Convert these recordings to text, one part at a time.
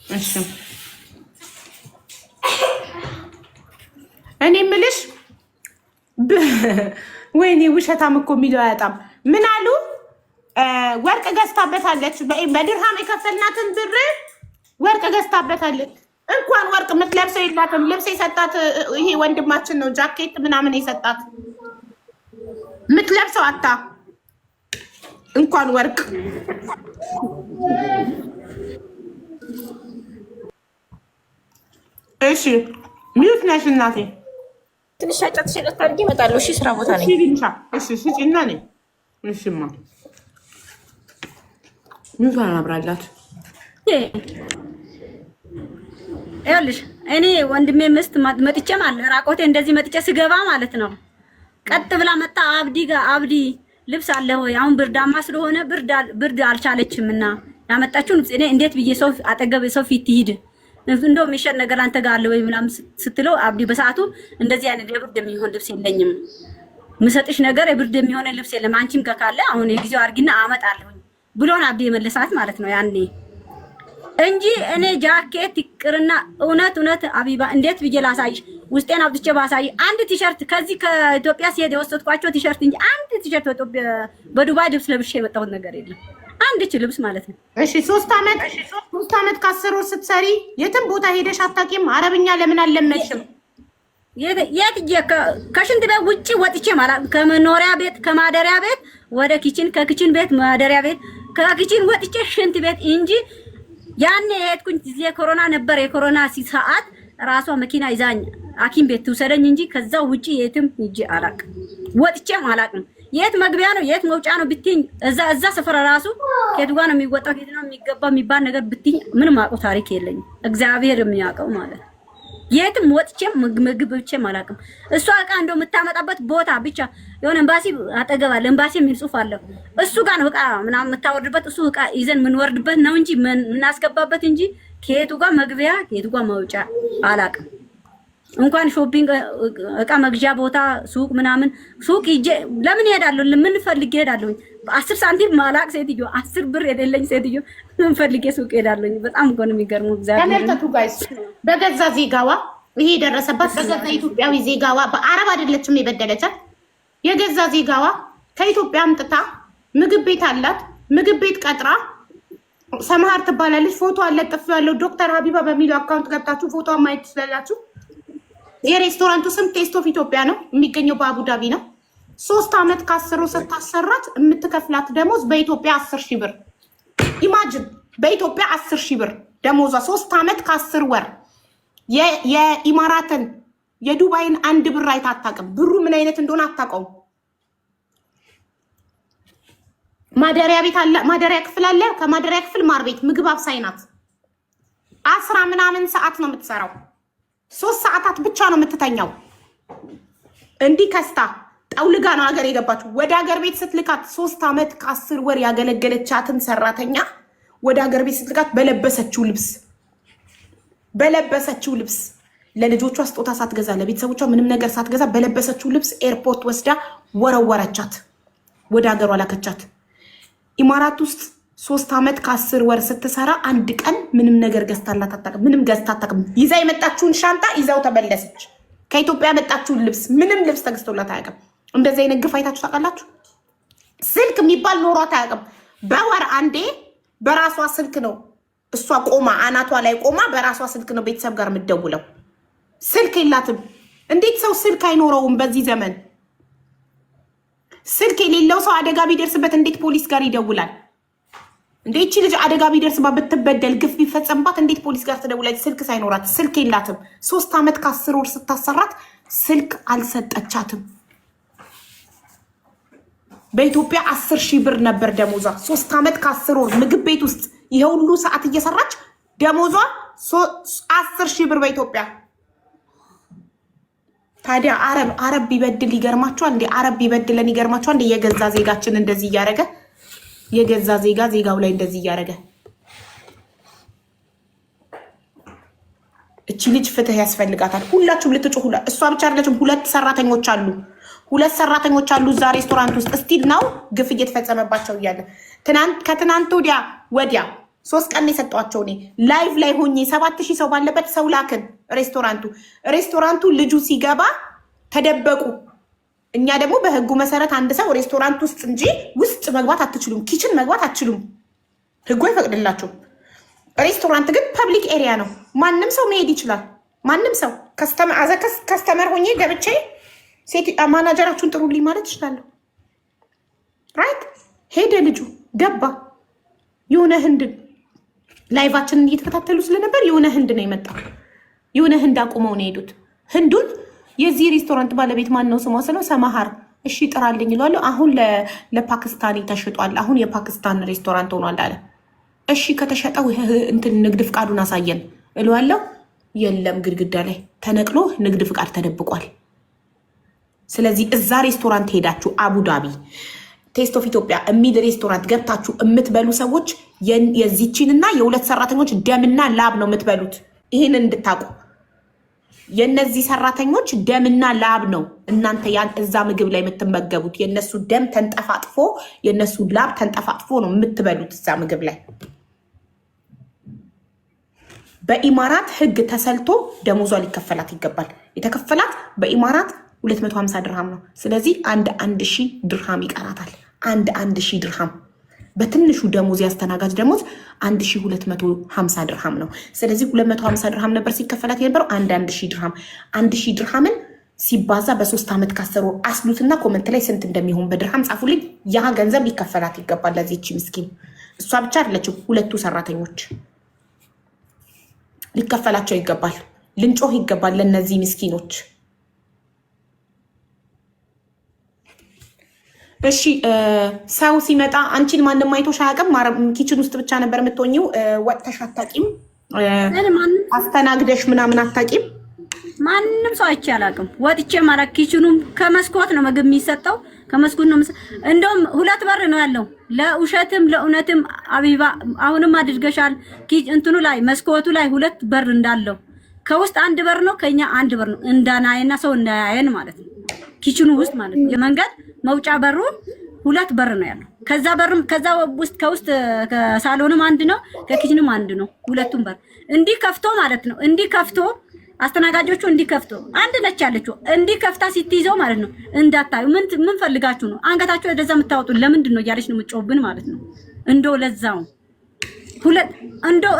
እሺ እኔ የምልሽ ወይኔ ውሸታም እኮ የሚለው አያጣም። ምን አሉ? ወርቅ ገዝታበታለች። በድርሃም የከፈልናትን ብር ወርቅ ገዝታበታለች። እንኳን ወርቅ የምትለብሰው የላትም። ልብስ የሰጣት ይሄ ወንድማችን ነው። ጃኬት ምናምን የሰጣት የምትለብሰው አታ እንኳን ወርቅ። እሺ ሚዩት ነሽ እናቴ። ትንሽ ሻጫት ሸቀጥ አድርጌ እመጣለሁ። እሺ ስራ ቦታ ነኝ። እሺ ስጪና ነኝ። እሺማ ሚዩት አብራላት። ይኸውልሽ እኔ ወንድሜ ምስት መጥቼ ማለት ራቆቴ እንደዚህ መጥቼ ስገባ ማለት ነው። ቀጥ ብላ መጣ አብዲ ጋር አብዲ ልብስ አለ ወይ? አሁን ብርዳማ ስለሆነ ብርድ አልቻለችምና ያመጣችው እኔ እንዴት ብዬ ሰው አጠገብ ሰው ፊት ይሄድ እንደው የሚሸጥ ነገር አንተ ጋር አለ ወይ ምናምን ስትለው አብዲ በሰዓቱ እንደዚህ አይነት የብርድ የሚሆን ልብስ የለኝም፣ ምሰጥሽ ነገር የብርድ የሚሆን ልብስ የለም፣ አንቺም ካለ አሁን የጊዜው አርጊና አመጣለሁ ብሎን አብዲ የመለሳት ማለት ነው ያኔ እንጂ እኔ ጃኬት ይቅርና እውነት አቢባ እንዴት ብዬ ላሳይሽ? ውስጤን አውጥቼ ባሳይ አንድ ቲሸርት ከዚህ ከኢትዮጵያ ሲሄድ የወሰድኳቸው ቲሸርት እንጂ አንድ ቲሸርት በዱባይ ልብስ ለብሼ የመጣሁት ነገር የለም። አንድ ልብስ ማለት ነው። እሺ 3 ዓመት ከ10 ወር ስትሰሪ የትም ቦታ ሄደሽ አታውቂም? አረብኛ ለምን አልለመድሽም? የት ከሽንት ቤት ውጪ ወጥቼ ማለት ከመኖሪያ ቤት ከማደሪያ ቤት ወደ ኪችን ከኪችን ቤት ማደሪያ ቤት ከኪችን ወጥቼ ሽንት ቤት እንጂ ያኔ የሄድኩኝ ጊዜ ኮሮና ነበር። የኮሮና ሰዓት ራሷ መኪና ይዛኝ ሐኪም ቤት ትውሰደኝ እንጂ ከዛ ውጪ የትም ሂጄ አላውቅም። ወጥቼም አላውቅም። የት መግቢያ ነው የት መውጫ ነው ብትኝ እዛ ሰፈር ራሱ ከየት ጋር ነው የሚወጣው ከየት ነው የሚገባው የሚባል ነገር ብትኝ ምንም አውቀው ታሪክ የለኝም። እግዚአብሔር የሚያውቀው ማለት ነው። የትም ወጥቼም ምግብ ብቻም አላውቅም። እሷ እቃ እንደው የምታመጣበት ቦታ ብቻ የሆነ ኤምባሲ አጠገብ አለ። ኤምባሲ የሚል ጽሑፍ አለው። እሱ ጋር ነው እቃ ምናምን የምታወርድበት እሱ እቃ ይዘን የምንወርድበት ነው እንጂ የምናስገባበት እንጂ ከየቱ ጋር መግቢያ ከየቱ ጋር መውጫ አላውቅም። እንኳን ሾፒንግ እቃ መግዣ ቦታ ሱቅ ምናምን ሱቅ ሂጄ ለምን እሄዳለሁ? ለምን ፈልጌ እሄዳለሁ? 10 ሳንቲም ማላቅ ሴትዮ 10 ብር የሌለኝ ሴትዮ ምን ፈልጌ ሱቅ እሄዳለሁ? በጣም እኮ ነው የሚገርመው። እግዚአብሔር ተመልከቱ ጋይስ፣ በገዛ ዜጋዋ ይሄ የደረሰባት በገዛ ኢትዮጵያዊ ዜጋዋ በአረብ አይደለችም የበደለቻት። የገዛ ዜጋዋ ከኢትዮጵያ አምጥታ ምግብ ቤት አላት። ምግብ ቤት ቀጥራ ሰማሃር ትባላለች። ፎቶ አለጥፍ ያለው ዶክተር ሀቢባ በሚለው አካውንት ገብታችሁ ፎቶ ማየት ትችላላችሁ። የሬስቶራንቱ ስም ቴስት ኦፍ ኢትዮጵያ ነው። የሚገኘው በአቡዳቢ ነው። 3 ዓመት ከ10 ወር ስታሰራት የምትከፍላት ደሞዝ በኢትዮጵያ 10,000 ብር። ኢማጅን በኢትዮጵያ 10,000 ብር ደሞዟ 3 ዓመት ከ10 ወር። የኢማራትን የዱባይን 1 ብር አይታ አታውቅም። ብሩ ምን አይነት እንደሆነ አታውቀውም። ማደሪያ ቤት አለ፣ ማደሪያ ክፍል አለ። ከማደሪያ ክፍል ማር ቤት ምግብ አብሳይ ናት። 10 ምናምን ሰዓት ነው የምትሰራው። 3 ሰዓታት ብቻ ነው የምትተኛው። እንዲህ ከስታ ጠውልጋ ነው ሀገር የገባችው። ወደ ሀገር ቤት ስትልካት 3 ዓመት ከ10 ወር ያገለገለቻትን ሰራተኛ ወደ ሀገር ቤት ስትልካት በለበሰችው ልብስ ለልጆቿ ስጦታ ሳትገዛ ለቤተሰቦቿ ምንም ነገር ሳትገዛ በለበሰችው ልብስ ኤርፖርት ወስዳ ወረወረቻት። ወደ ሀገሯ ላከቻት። ኢማራት ውስጥ 3 ዓመት ከ10 ወር ስትሰራ አንድ ቀን ምንም ነገር ገዝታላት አታውቅም። ምንም ገዝታ አታውቅም። ይዛ የመጣችውን ሻንጣ ይዛው ተመለሰች። ከኢትዮጵያ የመጣችውን ልብስ ምንም ልብስ ተገዝቶላት አያውቅም። እንደዚህ አይነት ግፍ አይታችሁ ታውቃላችሁ? ስልክ የሚባል ኖሯት አያውቅም። በወር አንዴ በራሷ ስልክ ነው እሷ ቆማ አናቷ ላይ ቆማ በራሷ ስልክ ነው ቤተሰብ ጋር የምትደውለው። ስልክ የላትም። እንዴት ሰው ስልክ አይኖረውም በዚህ ዘመን? ስልክ የሌለው ሰው አደጋ ቢደርስበት እንዴት ፖሊስ ጋር ይደውላል? እንዴ እቺ ልጅ አደጋ ቢደርስባት ብትበደል ግፍ ቢፈጸምባት እንዴት ፖሊስ ጋር ትደውላለች? ስልክ ሳይኖራት። ስልክ የላትም። 3 ዓመት ከ10 ወር ስታሰራት ስልክ አልሰጠቻትም። በኢትዮጵያ 10,000 ብር ነበር ደሞዟ። 3 ዓመት ከ10 ወር ምግብ ቤት ውስጥ ይሄ ሁሉ ሰዓት እየሰራች ደሞዟ 10,000 ብር በኢትዮጵያ። ታዲያ አረብ ቢበድል ይገርማችኋል እንዴ? አረብ ቢበድለን ይገርማችኋል እንዴ? የገዛ ዜጋችን እንደዚህ እያደረገ የገዛ ዜጋው ላይ እንደዚህ እያደረገ እቺ ልጅ ፍትህ ያስፈልጋታል። ሁላችሁም ልትጮሁ። እሷ ብቻ አይደለችም። 2 ሰራተኞች አሉ እዛ ሬስቶራንት ውስጥ ስቲል ነው ግፍ እየተፈጸመባቸው እያለ ከትናንት ወዲያ 3 ቀን የሰጧቸው እኔ ላይቭ ላይ ሆኜ 7000 ሰው ባለበት ሰው ላክን። ሬስቶራንቱ ልጁ ሲገባ ተደበቁ። እኛ ደግሞ በህጉ መሰረት አንድ ሰው ሬስቶራንት ውስጥ እንጂ ውስጥ መግባት አትችሉም፣ ኪችን መግባት አትችሉም፣ ህጉ አይፈቅድላችሁም። ሬስቶራንት ግን ፐብሊክ ኤሪያ ነው፣ ማንም ሰው መሄድ ይችላል። ማንም ሰው ከስተመር ሆኜ ገብቼ ሴት ማናጀራችሁን ጥሩልኝ ማለት ይችላለሁ። ራይት ሄደ ልጁ ገባ። የሆነ ህንድ ላይቫችንን እየተከታተሉ ስለነበር የሆነ ህንድ ነው የመጣው። የሆነ ህንድ አቁመው ነው የሄዱት። ህንዱን የዚህ ሬስቶራንት ባለቤት ማን ነው ስሟ ስለው ሰማሃር እሺ ጥራልኝ ይሏለሁ። አሁን ለፓኪስታኒ ተሽጧል፣ አሁን የፓኪስታን ሬስቶራንት ሆኗል አለ። እሺ ከተሸጠው እንትን ንግድ ፍቃዱን አሳየን እሏለሁ። የለም ግድግዳ ላይ ተነቅሎ ንግድ ፍቃድ ተደብቋል። ስለዚህ እዛ ሬስቶራንት ሄዳችሁ አቡዳቢ ቴስት ኦፍ ኢትዮጵያ የሚል ሬስቶራንት ገብታችሁ የምትበሉ ሰዎች የዚችንና የ2 ሰራተኞች ደምና ላብ ነው የምትበሉት። ይህንን እንድታቁ የነዚህ ሰራተኞች ደምና ላብ ነው እናንተ እዛ ምግብ ላይ የምትመገቡት። የነሱ ደም ተንጠፋጥፎ የነሱ ላብ ተንጠፋጥፎ ነው የምትበሉት እዛ ምግብ ላይ። በኢማራት ህግ ተሰልቶ ደሞዟ ሊከፈላት ይገባል። የተከፈላት በኢማራት 250 ድርሃም ነው። ስለዚህ 1000 ድርሃም ይቀራታል። 1000 ድርሃም በትንሹ ደሞዝ ያስተናጋጅ ደሞዝ 1250 ድርሃም ነው። ስለዚህ 250 ድርሃም ነበር ሲከፈላት የነበረው 1000 ድርሃም። 1000 ድርሃምን ሲባዛ በ3 ዓመት ካሰሩ አስሉትና ኮመንት ላይ ስንት እንደሚሆን በድርሃም ጻፉልኝ። ያ ገንዘብ ሊከፈላት ይገባል ለዚህች ምስኪን። እሷ ብቻ አይደለችም፣ 2 ሰራተኞች ሊከፈላቸው ይገባል። ልንጮህ ይገባል ለነዚህ ምስኪኖች። እሺ ሰው ሲመጣ አንቺን ማንም አይቶሽ አያውቅም። ኪችን ውስጥ ብቻ ነበር የምትሆኚው። ወጥተሽ አታውቂም። አስተናግደሽ ምናምን አታውቂም። ማንም ሰው አይቼ አላውቅም። ወጥቼ ማለት ኪችኑም ከመስኮት ነው ምግብ የሚሰጠው፣ ከመስኮት ነው። እንደውም 2 በር ነው ያለው፣ ለውሸትም ለእውነትም። አቢባ አሁንም አድርገሻል። እንትኑ ላይ መስኮቱ ላይ 2 በር እንዳለው ከውስጥ 1 በር ነው፣ ከኛ 1 በር ነው። እንዳናየና ሰው እንዳያየን ማለት ነው። ኪችኑ ውስጥ ማለት ነው። የመንገድ መውጫ በሩ 2 በር ነው ያለው። ከዛ ውስጥ ከውስጥ ከሳሎንም 1 ነው፣ ከኪችንም 1 ነው። 2ቱም በር እንዲህ ከፍቶ ማለት ነው። እንዲህ ከፍቶ አስተናጋጆቹ እንዲህ ከፍቶ አንድ ነች ያለችው እንዲህ ከፍታ ስትይዘው ማለት ነው። እንዳታዩ ምን ፈልጋችሁ ነው አንገታችሁ ወደዛ የምታወጡ ለምንድን ነው እያለች ነው የምትጮህብን ማለት ነው። እንደው ለዛው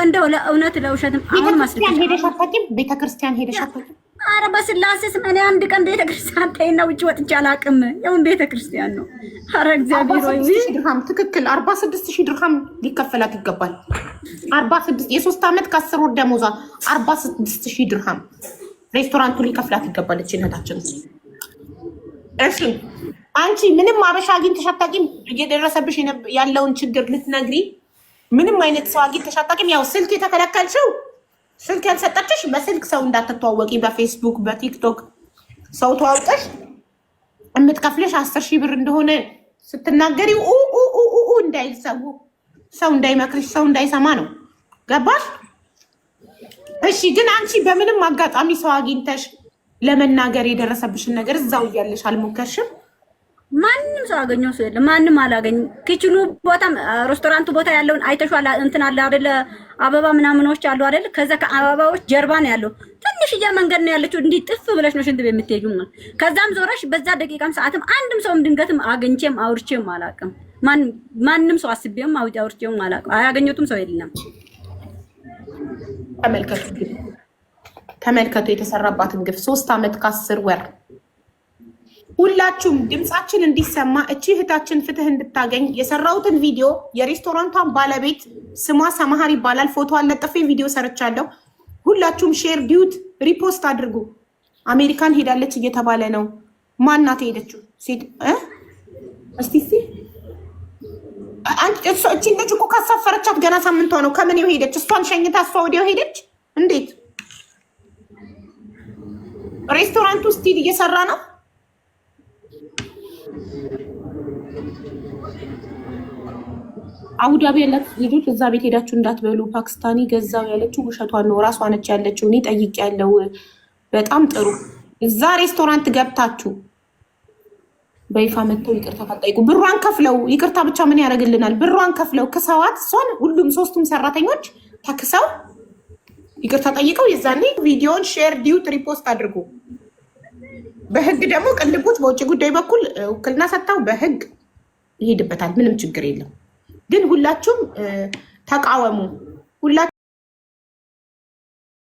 እንደው ለእውነት ለውሸትም አሁን ቤተክርስቲያን ሄደሽ አታውቂም? ቤተክርስቲያን ሄደሽ አታውቂም? ኧረ በስላሴ ስም እኔ አንድ ቀን ቤተክርስቲያን ተይና ውጭ ወጥቼ አላውቅም። ያው ቤተክርስቲያን ነው። ኧረ እግዚአብሔር ወይ ድርሃም ትክክል 46000 ድርሃም ሊከፈላት ይገባል። 46 የ3 ዓመት ከ10 ወር ደሞዟ 46000 ድርሃም ሬስቶራንቱ ሊከፍላት ይገባል። እቺ እህታችን እሺ አንቺ ምንም አበሻ አግኝተሽ አታውቂም? እየደረሰብሽ ያለውን ችግር ልትነግሪ ምንም አይነት ሰው አግኝተሽ አታውቂም? ያው ስልክ የተከለከልሽው ስልክ ያልሰጠችሽ በስልክ ሰው እንዳትተዋወቂ በፌስቡክ በቲክቶክ ሰው ተዋውቀሽ የምትከፍልሽ 10000 ብር እንደሆነ ስትናገሪ እንዳይል ሰው እንዳይመክርሽ ሰው እንዳይሰማ ነው። ገባሽ? እሺ ግን አንቺ በምንም አጋጣሚ ሰው አግኝተሽ ለመናገር የደረሰብሽን ነገር እዛው እያለሽ አልሞከርሽም? ማንም ሰው አገኘው ሰው የለም። ማንም አላገኘም። ኪችኑ ቦታ ሬስቶራንቱ ቦታ ያለውን አይተሽዋል? እንትን አለ አይደለ? አበባ ምናምኖች አሉ አይደለ? ከዛ ከአበባዎች ጀርባ ነው ያለው። ትንሽዬ መንገድ ነው ያለችው። እንዲህ ጥፍ ብለሽ ነው ሽንት ቤት የምትሄጂው። ከዛም ዞረሽ በዛ ደቂቃም ሰዓትም አንድም ሰውም ድንገትም አግኝቼም አውርቼም አላውቅም። ማንም ሰው አስቤም አውርቼም አላውቅም። አያገኘቱም ሰው የለም። ተመልከቱ የተሰራባትን ግፍ 3 ዓመት ከ10 ወር። ሁላችሁም ድምፃችን እንዲሰማ እቺ እህታችን ፍትህ እንድታገኝ የሰራሁትን ቪዲዮ የሬስቶራንቷን ባለቤት ስሟ ሰማሃር ይባላል። ፎቶ አለጥፌ ቪዲዮ ሰርቻለሁ። ሁላችሁም ሼር ዲዩት ሪፖስት አድርጉ። አሜሪካን ሄዳለች እየተባለ ነው። ማናት ሄደችው? ሴት እስቲ አንቺ እቺ ልጅ እኮ ካሳፈረቻት ገና ሳምንቷ ነው። ከምን ሄደች? እሷን ሸኝታ እሷ ወዲያው ሄደች? እንዴት? ሬስቶራንት ውስጥ እየሰራ ነው። አቡዳቢ ያላት ልጆች እዛ ቤት ሄዳችሁ እንዳትበሉ ፓኪስታኒ ገዛው ያለችው ውሸቷን ነው። ራሷ ነች ያለችው። እኔ ጠይቄያለሁ። በጣም ጥሩ። እዛ ሬስቶራንት ገብታችሁ በይፋ መጥተው ይቅርታ ጠይቁ። ብሯን ከፍለው ይቅርታ ብቻ ምን ያደርግልናል? ብሯን ከፍለው ክሰዋት እሷን ሁሉም ሶስቱም ሰራተኞች ተክሰው ይቅርታ ጠይቀው የዛኔ ቪዲዮን ሼር ዲዩት ሪፖስት አድርጉ። በህግ ደግሞ ቅልቦች በውጭ ጉዳይ በኩል ውክልና ሰጥተው በህግ ይሄድበታል። ምንም ችግር የለም። ግን ሁላችሁም ተቃወሙ።